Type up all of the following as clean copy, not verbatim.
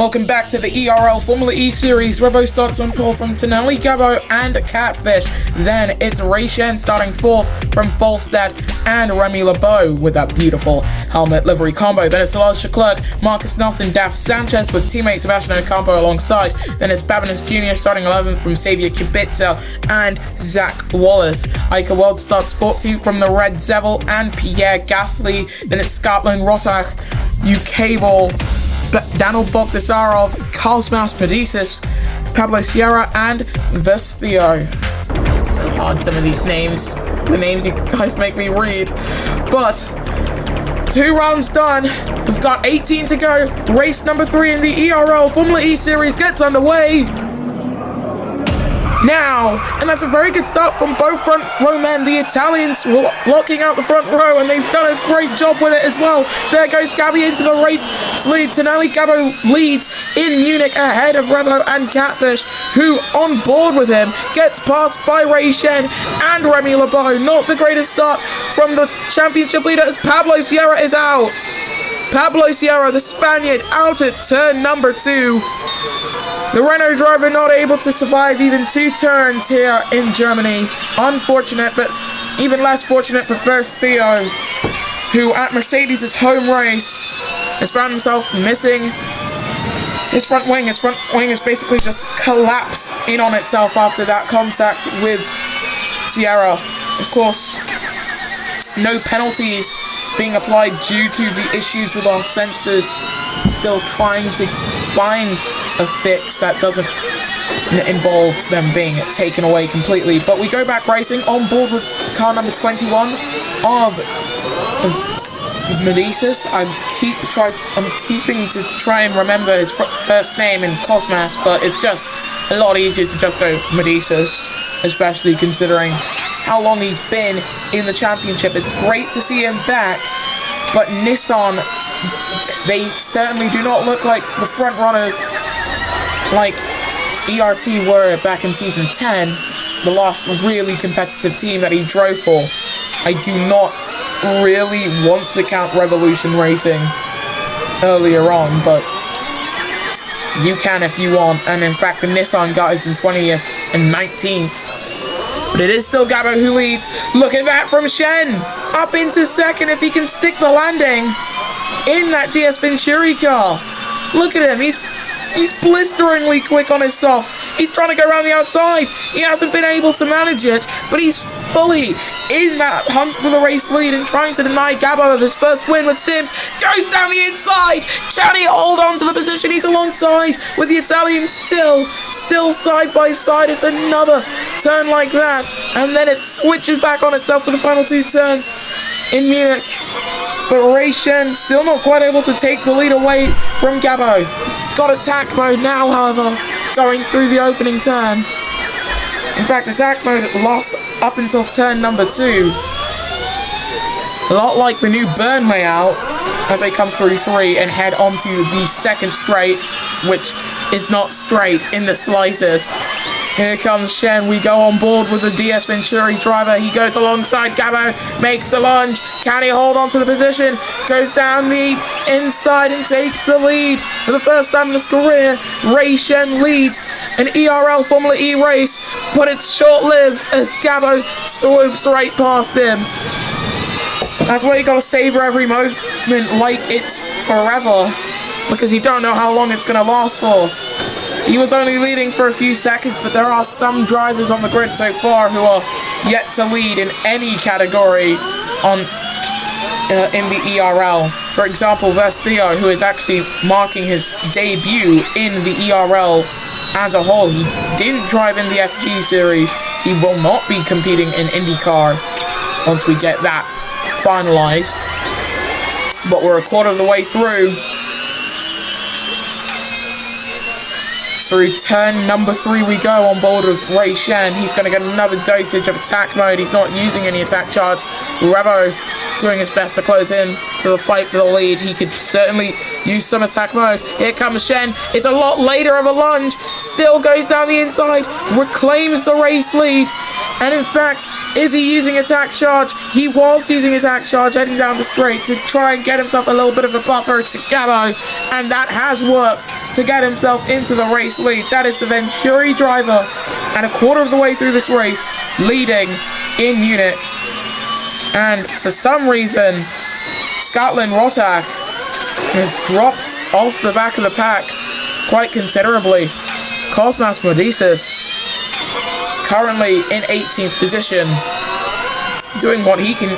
Welcome back to the ERL Formula E Series. Revo starts on pole from Tonelli, Gabo and Catfish. Then it's Rayshen starting fourth from Falstad and Remy LeBeau with that beautiful helmet livery combo. Then it's Lars Leclerc, Marcus Nelson, Daf Sanchez with teammate Sebastian Ocampo alongside. Then it's Babinus Jr. starting 11th from Xavier Kubica and Zach Wallace. Iker Weld starts 14th from the Red Devil and Pierre Gasly. Then it's Scotland, Rosach, Ukable, Daniel Bogdasarov, Karlsmaus Medicis, Pablo Sierra, and Vestio. It's so hard, some of these names. The names you guys make me read. But 2 rounds done. We've got 18 to go. Race number 3 in the ERL Formula E Series gets underway now, and that's a very good start from both front row men. The Italians locking out the front row, and they've done a great job with it as well. There goes Gabby into the race lead. Tonelli Gabo leads in Munich ahead of Revo and Catfish, who on board with him gets passed by Rayshen and Remy LeBeau. Not the greatest start from the championship leader as Pablo Sierra is out. Pablo Sierra, the Spaniard, out at turn number 2. The Renault driver not able to survive even 2 turns here in Germany. Unfortunate, but even less fortunate for Vestio, who at Mercedes' home race has found himself missing his front wing. His front wing has basically just collapsed in on itself after that contact with Sierra. Of course, no penalties being applied due to the issues with our sensors. Still trying to find a fix that doesn't involve them being taken away completely. But we go back racing on board with car number 21 of Medicis. I'm keeping to try and remember his first name in Cosmas, but it's just a lot easier to just go Medicis, especially considering how long he's been in the championship. It's great to see him back, but Nissan, they certainly do not look like the front runners like ERT were back in Season 10, the last really competitive team that he drove for. I do not really want to count Revolution Racing earlier on, but you can if you want. And in fact, the Nissan guys in 20th and 19th. But it is still Gabo who leads. Look at that from Shen. Up into second if he can stick the landing in that DS Venturi car. Look at him. He's blisteringly quick on his softs. He's trying to go around the outside. He hasn't been able to manage it, but he's fully in that hunt for the race lead and trying to deny Gabo of his first win with Sims. Goes down the inside. Can he hold on to the position? He's alongside with the Italian still side by side. It's another turn like that, and then it switches back on itself for the final 2 turns in Munich. But Rayshen still not quite able to take the lead away from Gabo. He's got attack mode now, however, going through the opening turn. In fact, attack mode lost up until turn number 2. A lot like the new burn layout as they come through 3 and head onto the second straight, which is not straight in the slightest. Here comes Shen. We go on board with the DS Venturi driver. He goes alongside Gabo, makes a lunge. Can he hold on to the position? Goes down the inside and takes the lead for the first time in his career. Rayshen leads an ERL Formula E race, but it's short-lived as Gabo swoops right past him. That's why you gotta savor every moment like it's forever, because you don't know how long it's gonna last for. He was only leading for a few seconds, but there are some drivers on the grid so far who are yet to lead in any category in the ERL. For example, Vestio, who is actually marking his debut in the ERL as a whole. He didn't drive in the FG series. He will not be competing in IndyCar once we get that finalized. But we're a quarter of the way through turn number 3 we go on board with Rayshen. He's going to get another dosage of attack mode. He's not using any attack charge. Revo doing his best to close in to the fight for the lead. He could certainly use some attack mode. Here comes Shen. It's a lot later of a lunge. Still goes down the inside. Reclaims the race lead. And in fact, Is he using attack charge? He was using attack charge heading down the straight to try and get himself a little bit of a buffer to Gabo, and that has worked to get himself into the race lead. That is the Venturi driver, and a quarter of the way through this race, leading in Munich. And for some reason, Scotland Rotak has dropped off the back of the pack quite considerably. Cosmas Modestus currently in 18th position, doing what he can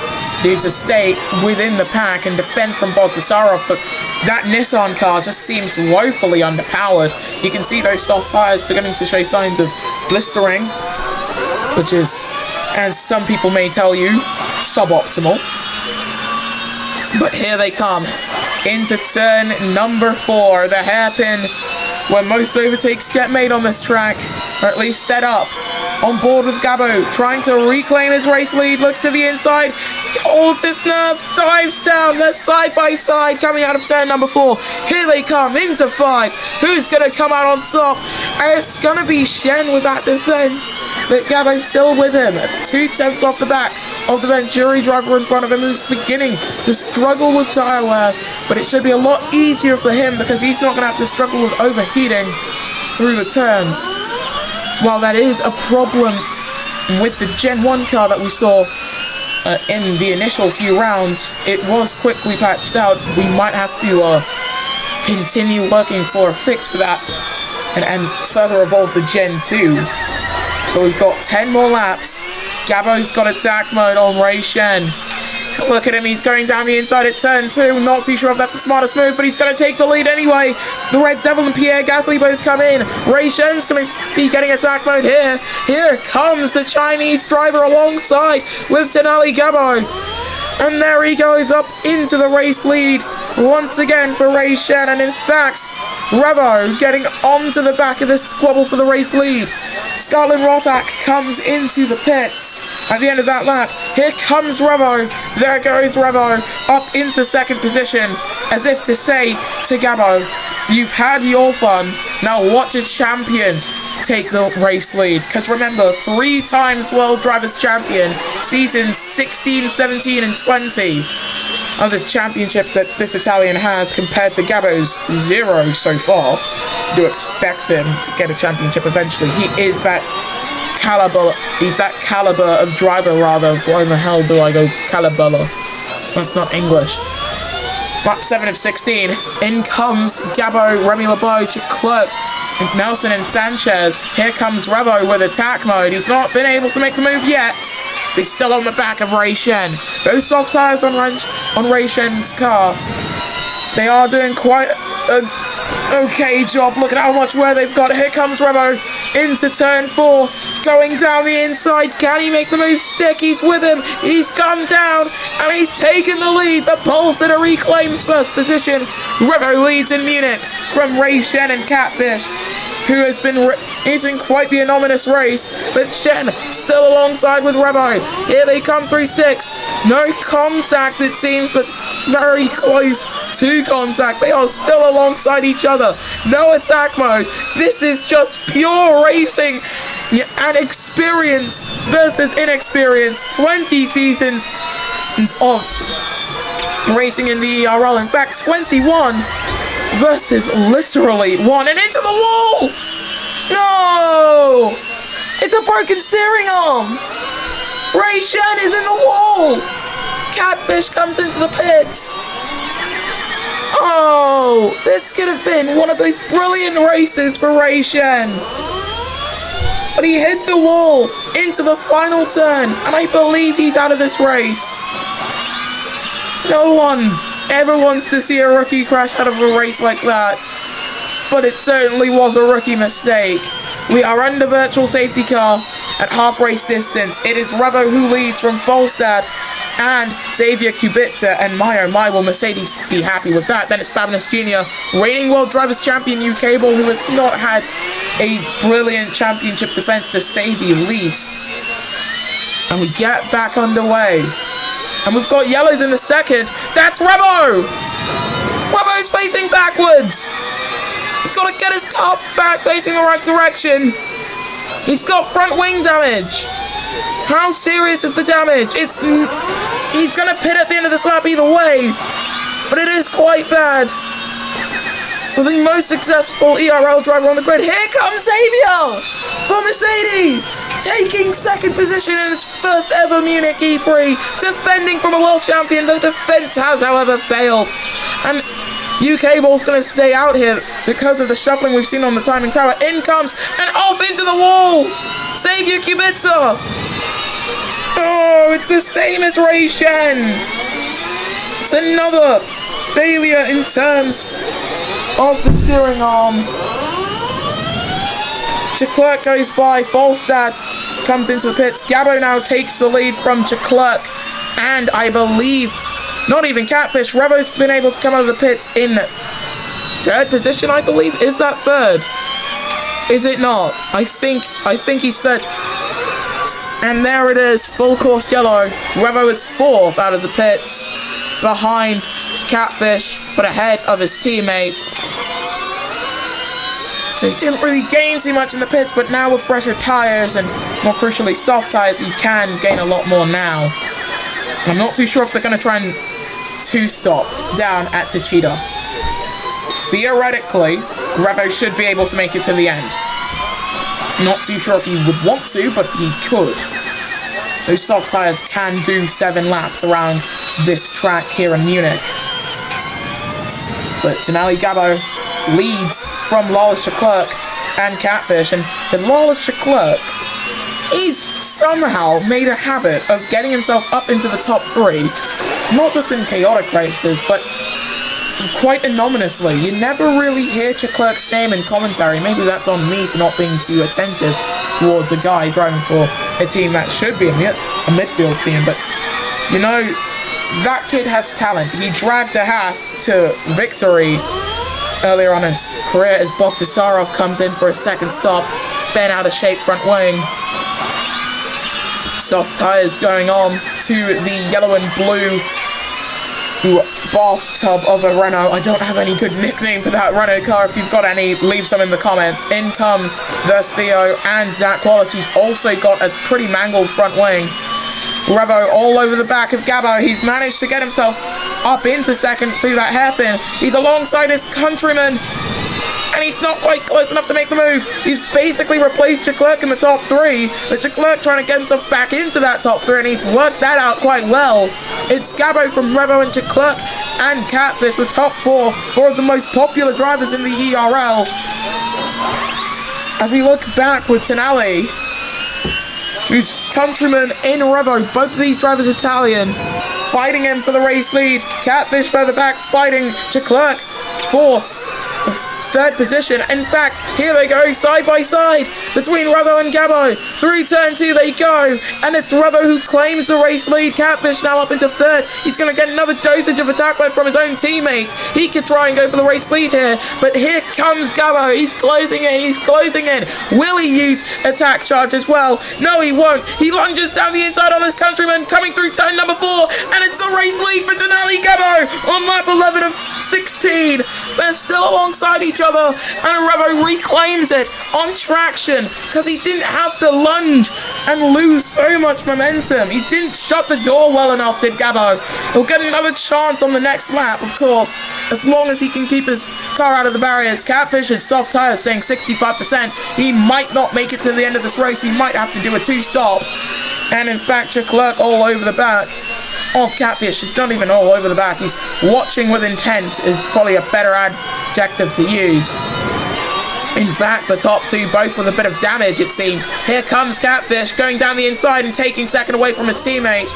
do to stay within the pack and defend from Bogdasarov, but that Nissan car just seems woefully underpowered. You can see those soft tyres beginning to show signs of blistering, which is, as some people may tell you, suboptimal. But here they come into turn number 4, the hairpin where most overtakes get made on this track, or at least set up. On board with Gabo, trying to reclaim his race lead, looks to the inside, holds his nerve, dives down, they're side by side coming out of turn number 4. Here they come into 5. Who's going to come out on top? And it's going to be Shen with that defense, but Gabo's still with him, 2/10 off the back of the Venturi driver in front of him, who's beginning to struggle with tyre wear, but it should be a lot easier for him because he's not going to have to struggle with overheating through the turns. While that is a problem with the Gen 1 car that we saw in the initial few rounds, it was quickly patched out. We might have to continue working for a fix for that and further evolve the Gen 2. But we've got 10 more laps. Gabo's got attack mode on Ray Shen. Look at him, he's going down the inside at turn 2. Not too sure if that's the smartest move, but he's going to take the lead anyway. The Red Devil and Pierre Gasly both come in. Ray Shen's going to be getting attack mode here. Here comes the Chinese driver alongside with Denali Gabo. And there he goes up into the race lead once again for Ray Shen. And in fact, Revo getting onto the back of this squabble for the race lead. Scotland Rotak comes into the pits at the end of that lap. Here comes Revo. There goes Revo up into second position, as if to say to Gabo, you've had your fun, now watch a champion take the race lead. Because remember, 3 times World Drivers' Champion, seasons 16, 17 and 20 of this championship that this Italian has, compared to Gabo's 0 so far. Do expect him to get a championship eventually. He is that caliber, he's that caliber of driver, rather. Why in the hell do I go caliber? That's not English. Lap 7 of 16. In comes Gabo, Remy LeBeau, Leclerc, Nelson and Sanchez. Here comes Revo with attack mode. He's not been able to make the move yet. He's still on the back of Ray Shen. Those soft tyres on Ray Shen's car, they are doing quite a okay job. Look at how much wear they've got. Here comes Revo into turn 4, going down the inside. Can he make the move stick? He's with him. He's gone down and he's taken the lead. The pole sitter reclaims first position. Revo leads in Munich from Ray Shen and Catfish, who has been in quite the anomalous race, but Shen still alongside with Revo. Here they come through 6. No contact, it seems, but very close to contact. They are still alongside each other. No attack mode. This is just pure racing and experience versus inexperience. 20 seasons of racing in the ERL. In fact, 21 versus literally 1. And into the wall! No! It's a broken steering arm! Ray Shen is in the wall! Catfish comes into the pits! Oh! This could have been one of those brilliant races for Ray Shen! But he hit the wall into the final turn, and I believe he's out of this race. No one ever wants to see a rookie crash out of a race like that, but it certainly was a rookie mistake. We are under virtual safety car at half race distance. It is Revo who leads from Volstad and Xavier Kubica, and my, will Mercedes be happy with that? Then it's Babinus Jr., reigning World Drivers' Champion UK Ball, who has not had a brilliant championship defense to say the least. And we get back underway. And we've got yellows in the second. That's Revo! Revo's facing backwards! He's got to get his car back facing the right direction. He's got front wing damage. How serious is the damage? He's gonna pit at the end of this lap either way, but it is quite bad. For the most successful ERL driver on the grid, here comes Xavier for Mercedes, taking second position in his first ever Munich E3, defending from a world champion. The defense has, however, failed, and UK Ball's going to stay out here because of the shuffling we've seen on the timing tower. In comes and off into the wall, Xavier Kubica. Oh, it's the same as Ray Shen. It's another failure in terms of the steering arm. Leclerc goes by, Falstad comes into the pits. Gabo now takes the lead from Leclerc, and I believe not even Catfish. Revo's been able to come out of the pits in third position, I believe. Is that third? Is it not? I think he's third. And there it is, full course yellow. Revo is fourth out of the pits, behind Catfish, but ahead of his teammate. So he didn't really gain too much in the pits, but now with fresher tyres and more crucially soft tyres, he can gain a lot more now. And I'm not too sure if they're going to try and two-stop down at Techeetah. Theoretically, Revo should be able to make it to the end. Not too sure if he would want to, but he could. Those soft tyres can do 7 laps around this track here in Munich. But Denali Gabo leads from Lawless Leclerc and Catfish, and the Lawless Leclerc, he's somehow made a habit of getting himself up into the top 3, not just in chaotic races, but quite anonymously. You never really hear Leclerc's name in commentary. Maybe that's on me for not being too attentive towards a guy driving for a team that should be a midfield team, but you know, that kid has talent. He dragged a Haas to victory earlier on in his career as Bogdasarov comes in for a second stop, bent out of shape front wing. Soft tyres going on to the yellow and blue bathtub of a Renault. I don't have any good nickname for that Renault car. If you've got any, leave some in the comments. In comes Versio and Zach Wallace, who's also got a pretty mangled front wing. Revo all over the back of Gabo. He's managed to get himself up into second through that hairpin. He's alongside his countryman, and he's not quite close enough to make the move. He's basically replaced Leclerc in the top 3, but Leclerc trying to get himself back into that top 3, and he's worked that out quite well. It's Gabo from Revo and Leclerc and Catfish, the top 4 of the most popular drivers in the ERL. As we look back with Tenali, whose countryman in Revo, both of these drivers Italian, fighting him for the race lead. Catfish further back, fighting Leclerc, fourth, third position. In fact, here they go, side by side, between Revo and Gabo. Through turn 2 they go, and it's Revo who claims the race lead. Catfish now up into third. He's going to get another dosage of attack mode from his own teammate. He could try and go for the race lead here, but here comes Gabo. He's closing in. Will he use attack charge as well? No, he won't. He lunges down the inside on his countryman, coming through turn number 4, and it's the race lead for Denali Gabo on lap 11 of 16. They're still alongside each other, and Revo reclaims it on traction because he didn't have to lunge and lose so much momentum. He didn't shut the door well enough, did Gabo. He'll get another chance on the next lap, of course, as long as he can keep his car out of the barriers. Catfish is soft tyres saying 65%. He might not make it to the end of this race. He might have to do a 2-stop. And in fact, Leclerc all over the back of Catfish. He's not even all over the back. He's watching with intent is probably a better adjective to use. In fact, the top 2 both with a bit of damage, it seems. Here comes Catfish going down the inside and taking second away from his teammate.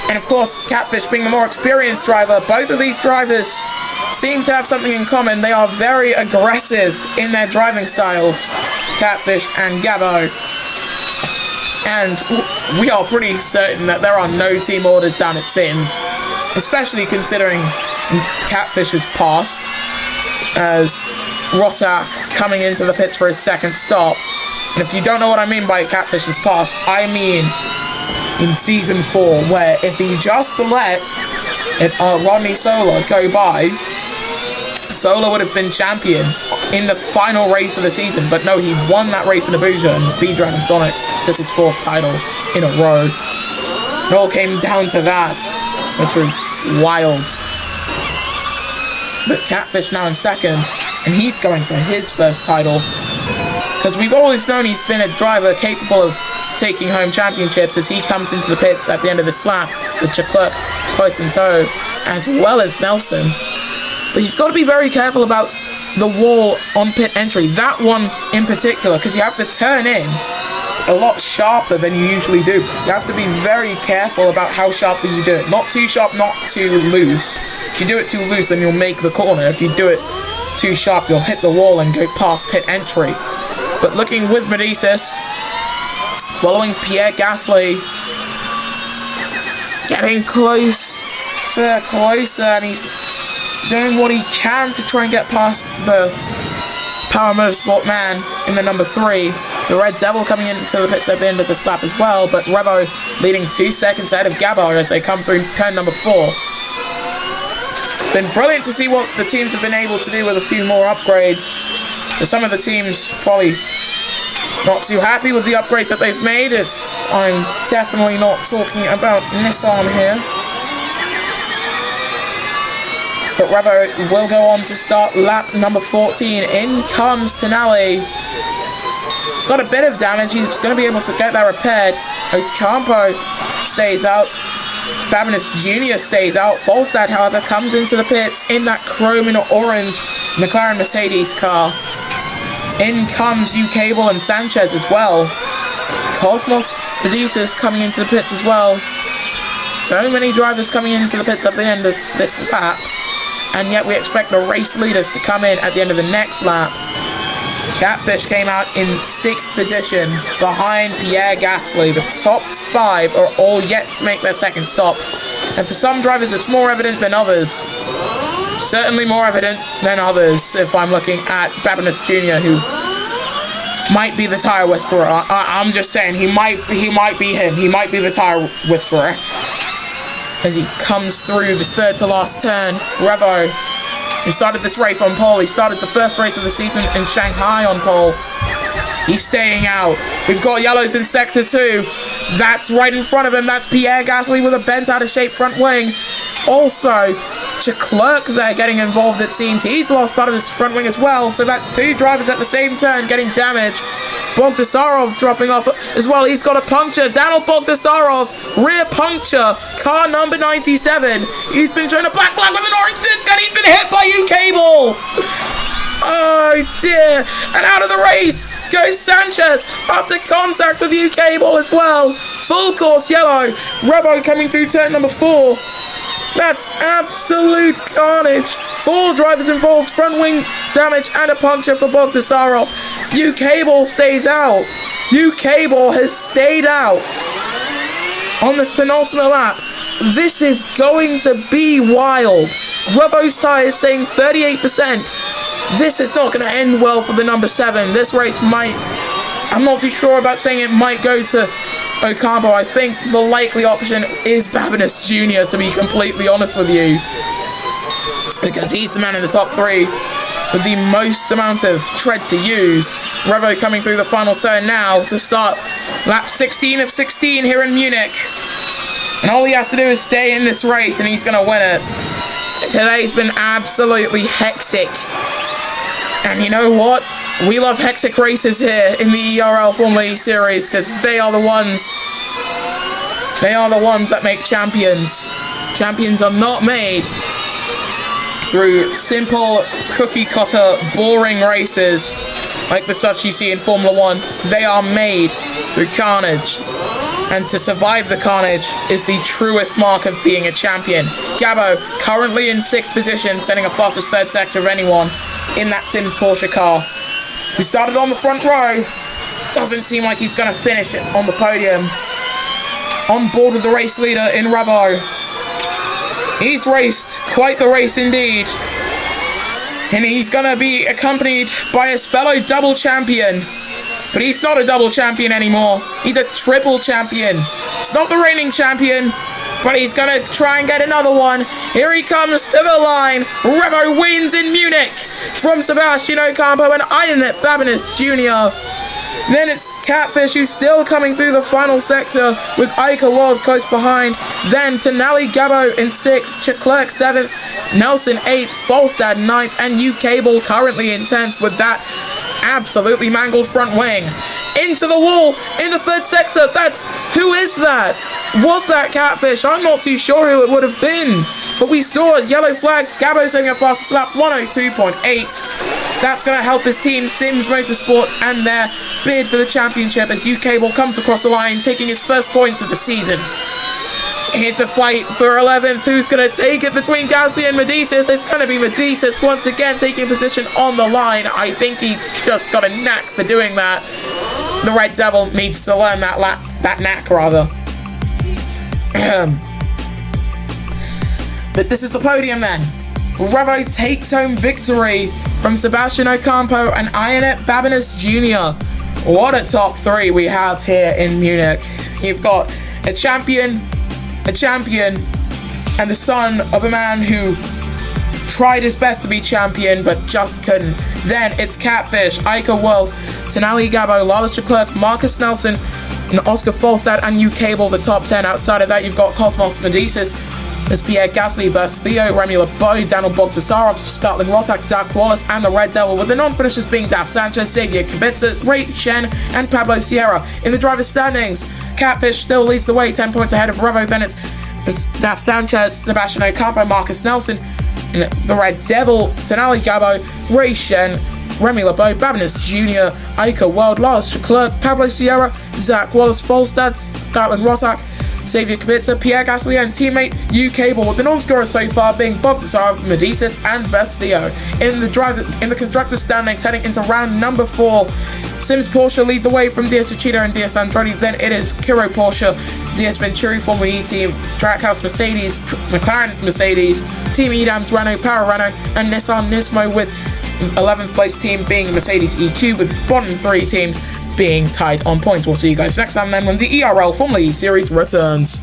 And of course, Catfish being the more experienced driver, both of these drivers seem to have something in common. They are very aggressive in their driving styles, Catfish and Gabo. And we are pretty certain that there are no team orders down at Sims, especially considering Catfish's past, as Rotak coming into the pits for his second stop. And if you don't know what I mean by Catfish's past, I mean in Season 4, where if he just let Rodney Sola go by, Zola would have been champion in the final race of the season, but no, he won that race in Abuja, and B-Dragon Sonic took his 4th title in a row. It all came down to that, which was wild. But Catfish now in 2nd, and he's going for his 1st title. Because we've always known he's been a driver capable of taking home championships as he comes into the pits at the end of this lap with Leclerc close in tow, as well as Nelson. But you've got to be very careful about the wall on pit entry, that one in particular, because you have to turn in a lot sharper than you usually do. You have to be very careful about how sharply you do it. Not too sharp, not too loose. If you do it too loose, then you'll make the corner. If you do it too sharp, you'll hit the wall and go past pit entry. But looking with Medicis, following Pierre Gasly, getting closer, and he's doing what he can to try and get past the Power Motorsport man in the number 3. The Red Devil coming into the pits at the end of this lap as well, but Revo leading 2 seconds ahead of Gabo as they come through turn number 4. It's been brilliant to see what the teams have been able to do with a few more upgrades. For some of the teams probably not too happy with the upgrades that they've made, if I'm definitely not talking about Nissan here. But Revo will go on to start lap number 14. In comes Tonali. He's got a bit of damage. He's going to be able to get that repaired. Ocampo stays out. Babinus Jr. stays out. Volstad, however, comes into the pits in that chrome and orange McLaren Mercedes car. In comes U-Cable and Sanchez as well. Cosmos Medicis coming into the pits as well. So many drivers coming into the pits at the end of this lap. And yet we expect the race leader to come in at the end of the next lap. Catfish came out in 6th position behind Pierre Gasly. The top 5 are all yet to make their 2nd stops. And for some drivers it's more evident than others. Certainly more evident than others if I'm looking at Babinus Jr., who might be the tyre whisperer. I'm just saying, he might be him. He might be the tyre whisperer. As he comes through the 3rd to last turn, Revo, who started this race on pole. He started the first race of the season in Shanghai on pole. He's staying out. We've got yellows in Sector 2. That's right in front of him. That's Pierre Gasly with a bent out of shape front wing. Also, Leclerc there getting involved, it seems. He's lost part of his front wing as well. So that's 2 drivers at the same turn getting damage. Bogdasarov dropping off as well. He's got a puncture. Daniel Bogdasarov, rear puncture. Car number 97. He's been shown a black flag with an orange disc and he's been hit by U-Cable. Oh dear. And out of the race goes Sanchez after contact with U-Cable as well. Full course yellow. Revo coming through turn number 4. That's absolute carnage. 4 drivers involved, front wing damage and a puncture for Bogdasarov. U-Cable stays out. U-Cable has stayed out on this penultimate lap. This is going to be wild. Revo's tyres saying 38%. This is not going to end well for the number 7. This race might... I'm not too sure about saying it might go to Ocampo. I think the likely option is Babinus Jr., to be completely honest with you. Because he's the man in the top 3 with the most amount of tread to use. Revo coming through the final turn now to start lap 16 of 16 here in Munich. And all he has to do is stay in this race and he's going to win it. Today's been absolutely hectic. And you know what? We love hectic races here in the ERL Formula E series because they are the ones that make champions. Champions are not made through simple, cookie-cutter, boring races like the such you see in Formula 1. They are made through carnage. And to survive the carnage is the truest mark of being a champion. Gabo, currently in 6th position, setting a fastest 3rd sector of anyone in that Sims Porsche car. He started on the front row. Doesn't seem like he's going to finish it on the podium. On board with the race leader in Revo. He's raced quite the race indeed. And he's going to be accompanied by his fellow double champion. But he's not a double champion anymore. He's a triple champion. It's not the reigning champion, but he's gonna try and get another one. Here he comes to the line. Revo wins in Munich from Sebastian Ocampo and Inet Babinis Jr. Then it's Catfish, who's still coming through the final sector with Ica World close behind. Then Tenali Gabo in 6th, Checlerc 7th, Nelson 8th, Falstad 9th, and U-Cable currently in 10th with that absolutely mangled front wing. Into the wall, in the 3rd sector. Who is that? Was that Catfish? I'm not too sure who it would have been. But we saw a yellow flag, Scabo saving a fastest lap, 102.8. That's going to help his team, Sims Motorsport, and their bid for the championship as U-Cable comes across the line, taking his first points of the season. Here's the fight for 11th. Who's going to take it between Gasly and Medicis? It's going to be Medicis once again taking position on the line. I think he's just got a knack for doing that. The Red Devil needs to learn that knack, rather. But this is the podium then. Revo takes home victory from Sebastian Ocampo and Inet Babinis Jr. What a top 3 we have here in Munich. You've got a champion, and the son of a man who tried his best to be champion but just couldn't. Then it's Catfish, Ica World, Tenali Gabo, Lawless Checlerc, Marcus Nelson, and Oscar Falstad and U-Cable, the top 10. Outside of that, you've got Cosmos Medicis. There's Pierre Gasly versus Theo, Remy LeBeau, Daniel Bogdasarov, Scotland Rotak, Zach Wallace, and the Red Devil, with the non-finishers being Daf Sanchez, Xavier Kubica, Ray Chen, and Pablo Sierra. In the driver's standings, Catfish still leads the way, 10 points ahead of Revo. Then it's Daf Sanchez, Sebastian Ocampo, Marcus Nelson, and the Red Devil, Tenali Gabo, Ray Chen, Remy LeBeau, Babinis Jr., Ica World, Lars Checlerc, Pablo Sierra, Zach Wallace, Falstad, Scotland Rotak, Xavier Kubica, Pierre Gasly, and teammate U-Cable, with the non-scorers so far being Bogdasarov, Medicis, and Vestio. In the constructors standings, heading into round number 4, Sims Porsche lead the way from DS Uchida and DS Andretti. Then it is Kiro Porsche, DS Venturi Formula E team, Trackhouse Mercedes, McLaren Mercedes, Team Edams Renault, Power Renault, and Nissan Nismo, with 11th place team being Mercedes EQ, with bottom 3 teams being tied on points. We'll see you guys next time then when the ERL Formula E Series returns.